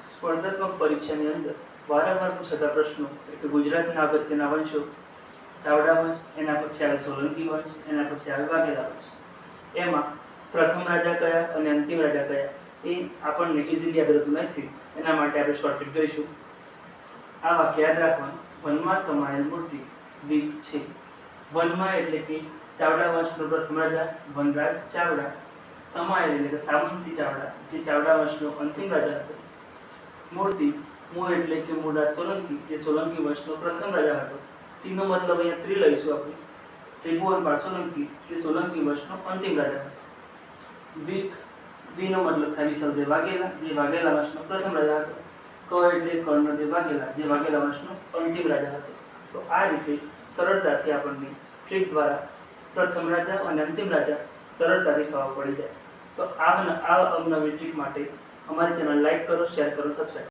સ્પર્ધાત્મક પરીક્ષાની અંદર વારંવાર પૂછાતા પ્રશ્નો એટલે ગુજરાતના અગત્યના વંશો, ચાવડા વંશ, એના પછી આવે સોલંકી વંશ, એના પછી આવે વાઘેલા વંશ. એમાં પ્રથમ રાજા કયા અને અંતિમ રાજા કયા એ આપણને ઇઝીલી યાદ રહેતું નથી. એના માટે આપણે શોર્ટકટ જોઈશું. આ વાક્ય યાદ રાખવાનું. વનમાં સમાયેલ મૂર્તિ વીક છે. વનમાં એટલે કે ચાવડા વંશનો પ્રથમ રાજા વનરાજ ચાવડા, સમાયેલ એટલે કે સામંતસિંહ ચાવડા જે ચાવડા વંશનો અંતિમ રાજા હતો. મૂર્તિ મૂળ એટલે કે મૂળરાજ સોલંકી જે સોલંકી વંશનો પ્રથમ રાજા હતો. તીનો મતલબ અહીંયા ત્રી લઈશું આપણે. ત્રિભુવનપાળ સોલંકી જે સોલંકી વંશનો અંતિમ રાજા હતો. વીક વીનો મતલબ થાય વિસલદેવ વાઘેલા જે વાઘેલા વંશનો પ્રથમ રાજા હતો. ક એટલે કર્ણદેવ વાઘેલા જે વાઘેલા વંશનો અંતિમ રાજા હતો. તો આ રીતે સરળતાથી આપણને ટ્રીક દ્વારા પ્રથમ રાજા અને અંતિમ રાજા સરળતાથી ખબર પડી જાય. તો આ અવનવી ટ્રીક માટે અમારી ચેનલ લાઈક કરો, શેર કરો, સબસ્ક્રાઈબ